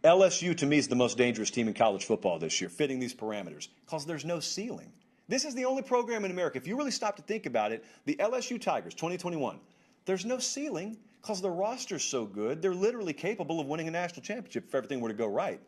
LSU, to me, is the most dangerous team in college football this year, fitting these parameters, because there's no ceiling. This is the only program in America, if you really stop to think about it, the LSU Tigers, 2021, there's no ceiling because the roster's so good, they're literally capable of winning a national championship if everything were to go right.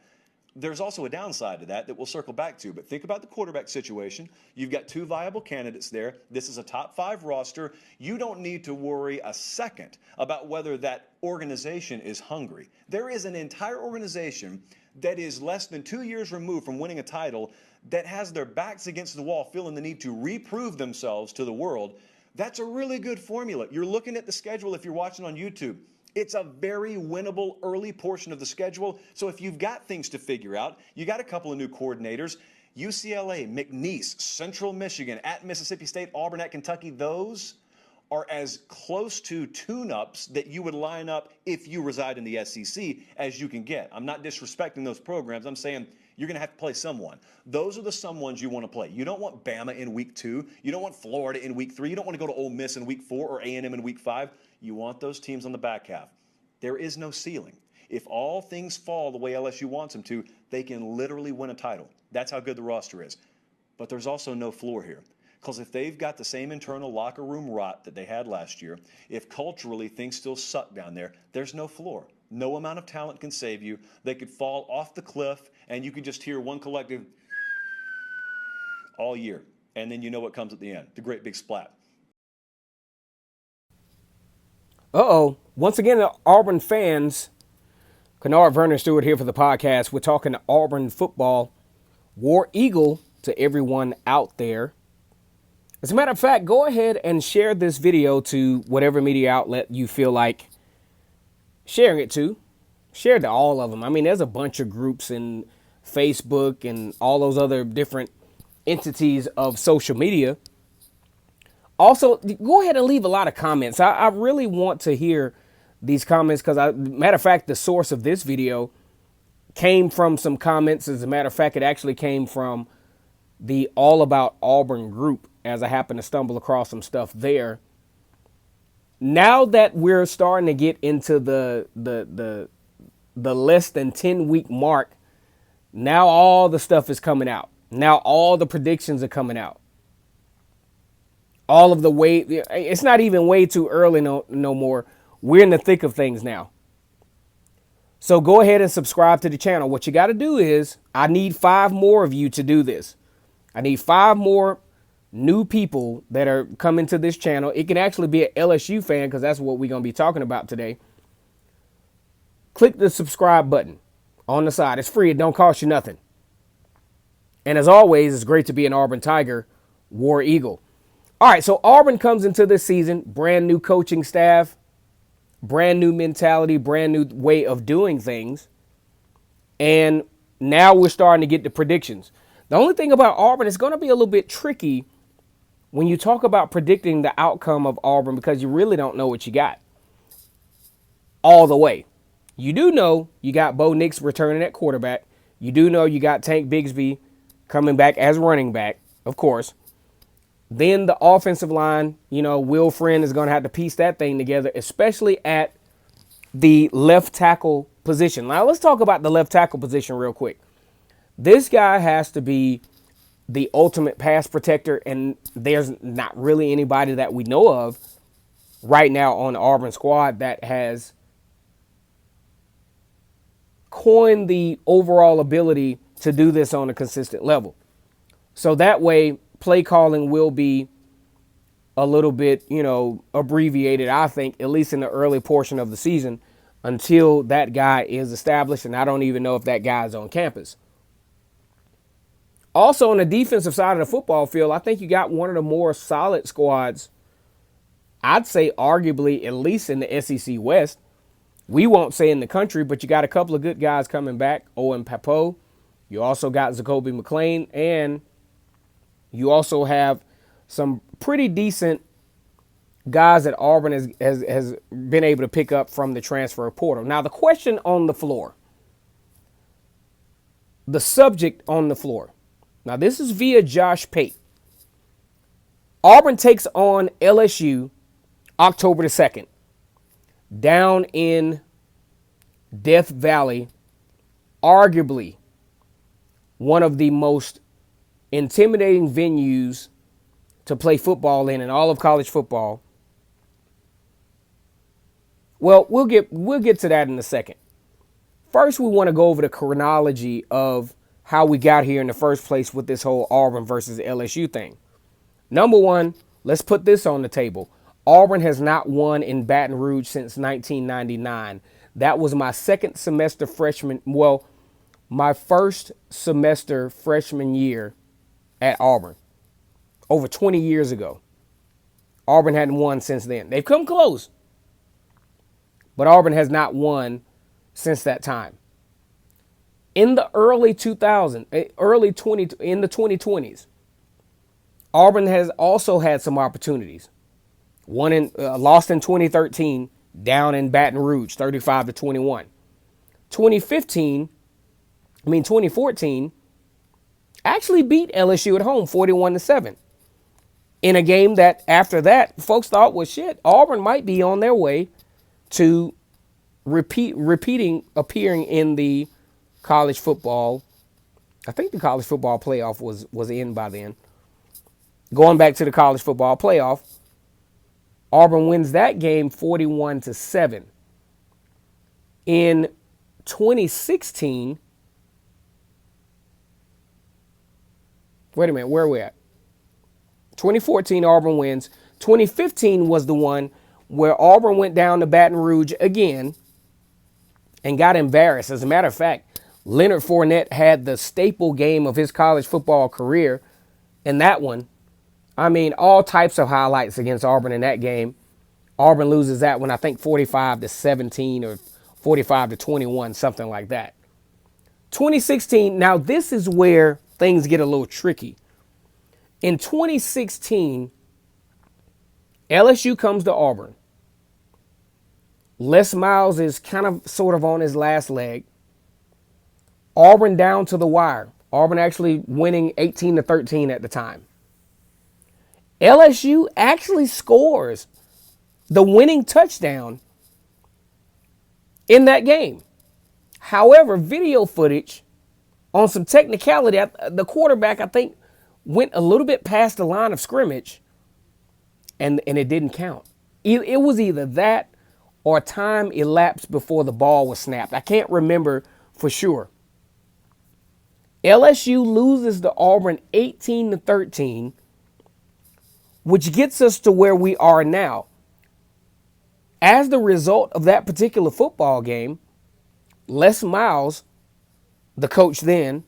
There's also a downside to that we'll circle back to. But think about the quarterback situation. You've got two viable candidates there. This is a top 5 roster. You don't need to worry a second about whether that organization is hungry. There is an entire organization that is less than 2 years removed from winning a title that has their backs against the wall, feeling the need to reprove themselves to the world. That's a really good formula. You're looking at the schedule if you're watching on YouTube. It's a very winnable early portion of the schedule. So if you've got things to figure out, you got a couple of new coordinators, UCLA, McNeese, Central Michigan, at Mississippi State, Auburn, at Kentucky, those are as close to tune-ups that you would line up if you reside in the SEC as you can get. I'm not disrespecting those programs. I'm saying you're going to have to play someone. Those are the someones you want to play. You don't want Bama in week 2. You don't want Florida in week 3. You don't want to go to Ole Miss in week 4 or A&M in week 5. You want those teams on the back half. There is no ceiling. If all things fall the way LSU wants them to, they can literally win a title. That's how good the roster is. But there's also no floor here. Because if they've got the same internal locker room rot that they had last year, if culturally things still suck down there, there's no floor. No amount of talent can save you. They could fall off the cliff, and you could just hear one collective all year. And then you know what comes at the end, the great big splat. Once again, Auburn fans, Kennard Vernon Stewart here for the podcast. We're talking Auburn football. War Eagle to everyone out there. As a matter of fact, go ahead and share this video to whatever media outlet you feel like sharing it to. Share to all of them. I mean, there's a bunch of groups in Facebook and all those other different entities of social media. Also, go ahead and leave a lot of comments. I really want to hear these comments because, matter of fact, the source of this video came from some comments. As a matter of fact, it actually came from the All About Auburn group, as I happened to stumble across some stuff there. Now that we're starting to get into the less than 10-week mark, now all the stuff is coming out. Now all the predictions are coming out. All of the way, it's not even way too early no more. We're in the thick of things now. So go ahead and subscribe to the channel. What you got to do is, I need 5 more of you to do this. I need 5 more new people that are coming to this channel. It can actually be an LSU fan because that's what we're going to be talking about today. Click the subscribe button on the side. It's free. It don't cost you nothing. And as always, it's great to be an Auburn Tiger, War Eagle. All right, so Auburn comes into this season, brand new coaching staff, brand new mentality, brand new way of doing things. And now we're starting to get the predictions. The only thing about Auburn is going to be a little bit tricky when you talk about predicting the outcome of Auburn because you really don't know what you got all the way. You do know you got Bo Nix returning at quarterback. You do know you got Tank Bigsby coming back as running back, of course. Then the offensive line, Will Friend is going to have to piece that thing together, especially at the left tackle position. Now, let's talk about the left tackle position real quick. This guy has to be the ultimate pass protector, and there's not really anybody that we know of right now on the Auburn squad that has coined the overall ability to do this on a consistent level. So that way, play calling will be a little bit, abbreviated, I think, at least in the early portion of the season until that guy is established. And I don't even know if that guy is on campus. Also, on the defensive side of the football field, I think you got one of the more solid squads, I'd say arguably, at least in the SEC West. We won't say in the country, but you got a couple of good guys coming back. Owen Pappoe. You also got Zacoby McClain, and you also have some pretty decent guys that Auburn has been able to pick up from the transfer portal. Now, the question on the floor, the subject on the floor. Now, this is via Josh Pate. Auburn takes on LSU October the 2nd down in Death Valley arguably one of the most intimidating venues to play football in all of college football. Well, we'll get to that in a second. First, we want to go over the chronology of how we got here in the first place with this whole Auburn versus LSU thing. Number one, let's put this on the table. Auburn has not won in Baton Rouge since 1999. That was my second semester freshman, well, my first semester freshman year at Auburn, over 20 years ago. Auburn hadn't won since then. They've come close, but Auburn has not won since that time. In the early 2020s, Auburn has also had some opportunities. Lost in 2013, down in Baton Rouge, 35-21. 2014, actually beat LSU at home, 41-7. In a game that after that, folks thought, well, shit, Auburn might be on their way to appearing in the college football. I think the college football playoff was in by then. Going back to the college football playoff, Auburn wins that game 41-7. In 2016, wait a minute, where are we at? 2014, Auburn wins. 2015 was the one where Auburn went down to Baton Rouge again and got embarrassed. As a matter of fact, Leonard Fournette had the staple game of his college football career in that one. I mean, all types of highlights against Auburn in that game. Auburn loses that one, I think 45-17 or 45-21, something like that. 2016, now this is where things get a little tricky. In 2016, LSU comes to Auburn. Les Miles is kind of sort of on his last leg. Auburn down to the wire. Auburn actually winning 18-13 at the time. LSU actually scores the winning touchdown in that game. However, video footage on some technicality, the quarterback, I think, went a little bit past the line of scrimmage and it didn't count. It was either that or time elapsed before the ball was snapped. I can't remember for sure. LSU loses to Auburn 18-13, which gets us to where we are now. As the result of that particular football game, Les Miles, the coach then,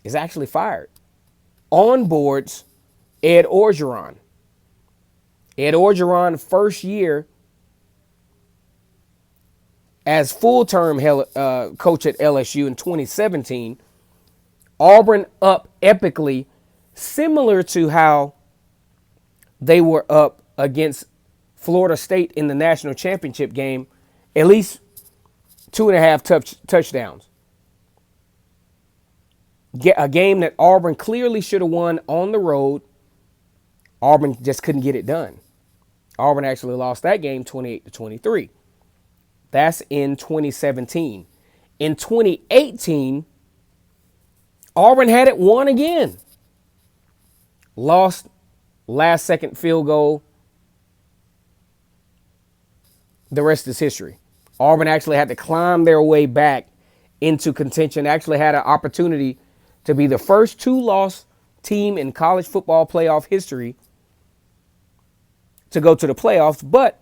is actually fired. On boards Ed Orgeron. Ed Orgeron, first year as full-term coach at LSU in 2017. Auburn up epically, similar to how they were up against Florida State in the national championship game, at least 2.5 touchdowns. A game that Auburn clearly should have won on the road. Auburn just couldn't get it done. Auburn actually lost that game 28-23. That's in 2017. In 2018, Auburn had it won again. Lost last second field goal. The rest is history. Auburn actually had to climb their way back into contention. Actually had an opportunity to be the first two-loss team in college football playoff history to go to the playoffs. But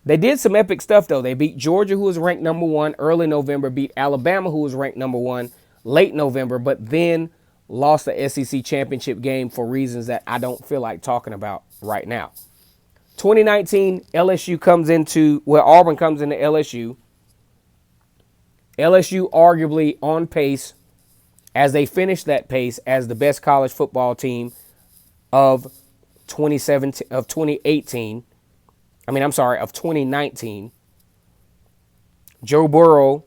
they did some epic stuff, though. They beat Georgia, who was ranked number 1 early November, beat Alabama, who was ranked number 1 late November, but then lost the SEC championship game for reasons that I don't feel like talking about right now. 2019, Auburn comes into LSU. LSU arguably on pace as they finish that pace as the best college football team of 2019. Joe Burrow,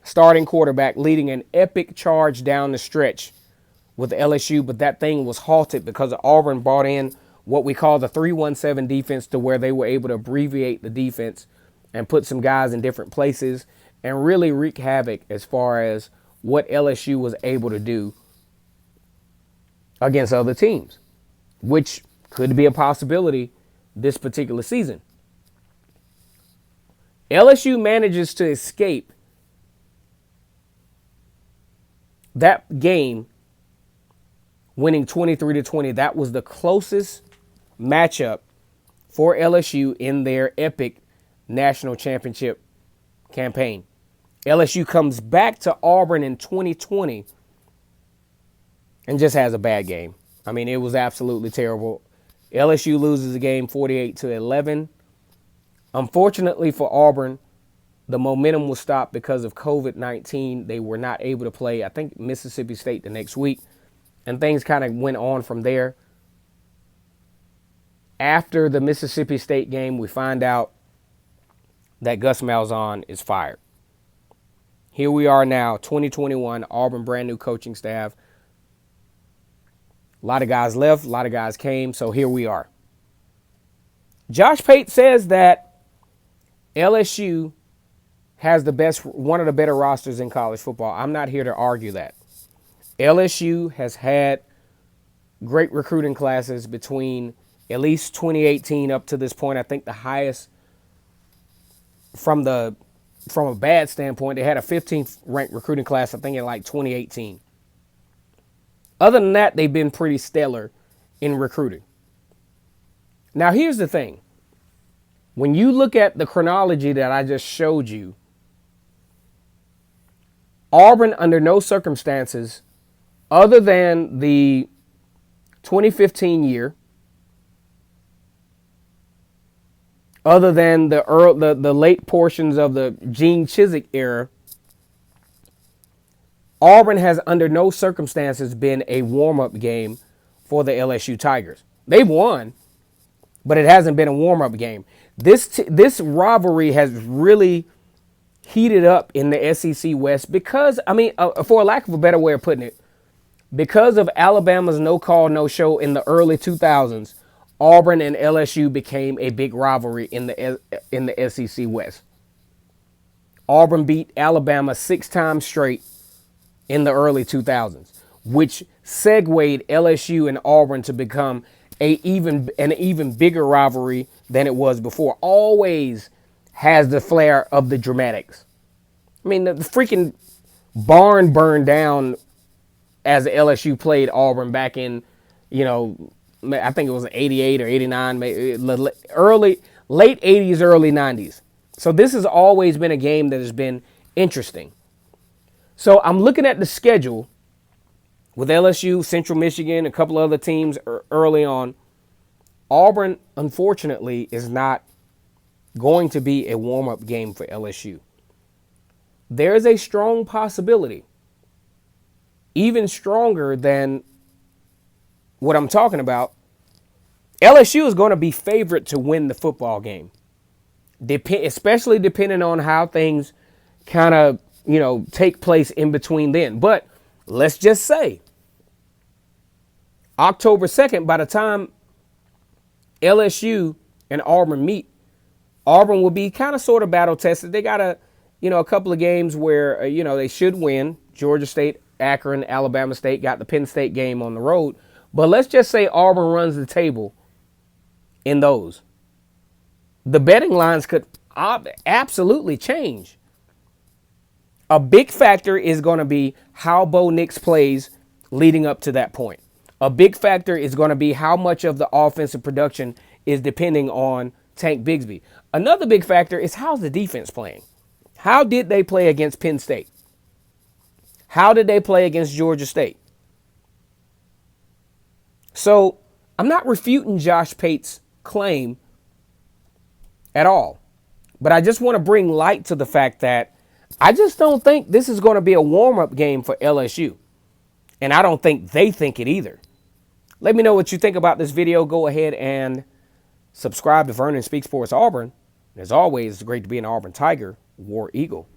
starting quarterback, leading an epic charge down the stretch with LSU, but that thing was halted because Auburn brought in what we call the 3-1-7 defense, to where they were able to abbreviate the defense and put some guys in different places and really wreak havoc as far as what LSU was able to do against other teams, which could be a possibility this particular season. LSU manages to escape that game, winning 23-20. That was the closest matchup for LSU in their epic national championship campaign. LSU comes back to Auburn in 2020 and just has a bad game. I mean, it was absolutely terrible. LSU loses the game 48-11. Unfortunately for Auburn, the momentum was stopped because of COVID-19. They were not able to play, I think, Mississippi State the next week, and things kind of went on from there. After the Mississippi State game, we find out that Gus Malzahn is fired. Here we are now, 2021, Auburn, brand new coaching staff. A lot of guys left, a lot of guys came, so here we are. Josh Pate says that LSU has one of the better rosters in college football. I'm not here to argue that. LSU has had great recruiting classes between at least 2018 up to this point. I think the highest from a bad standpoint, they had a 15th ranked recruiting class, I think, in like 2018. Other than that, they've been pretty stellar in recruiting. Now, here's the thing. When you look at the chronology that I just showed you, Auburn, under no circumstances, other than the 2015 year, other than the late portions of the Gene Chizik era, Auburn has under no circumstances been a warm-up game for the LSU Tigers. They've won, but it hasn't been a warm-up game. This rivalry has really heated up in the SEC West because, for a lack of a better way of putting it, because of Alabama's no-call, no-show in the early 2000s, Auburn and LSU became a big rivalry in the SEC West. Auburn beat Alabama 6 times straight in the early 2000s, which segued LSU and Auburn to become an even bigger rivalry than it was before. Always has the flair of the dramatics. I mean, the freaking barn burned down as LSU played Auburn back in, I think it was 88 or 89, late 80s, early 90s. So this has always been a game that has been interesting. So I'm looking at the schedule with LSU, Central Michigan, a couple other teams early on. Auburn, unfortunately, is not going to be a warm-up game for LSU. There is a strong possibility, even stronger than what I'm talking about. LSU is going to be favored to win the football game, especially depending on how things kind of, take place in between then. But let's just say October 2nd, by the time LSU and Auburn meet, Auburn will be kind of sort of battle tested. They got a couple of games where, they should win. Georgia State, Akron, Alabama State, got the Penn State game on the road. But let's just say Auburn runs the table in those. The betting lines could absolutely change. A big factor is going to be how Bo Nix plays leading up to that point. A big factor is going to be how much of the offensive production is depending on Tank Bigsby. Another big factor is how's the defense playing? How did they play against Penn State? How did they play against Georgia State? So I'm not refuting Josh Pate's claim at all. But I just want to bring light to the fact that I just don't think this is going to be a warm-up game for LSU. And I don't think they think it either. Let me know what you think about this video. Go ahead and subscribe to Vernon Speaks Sports Auburn. As always, it's great to be an Auburn Tiger, War Eagle.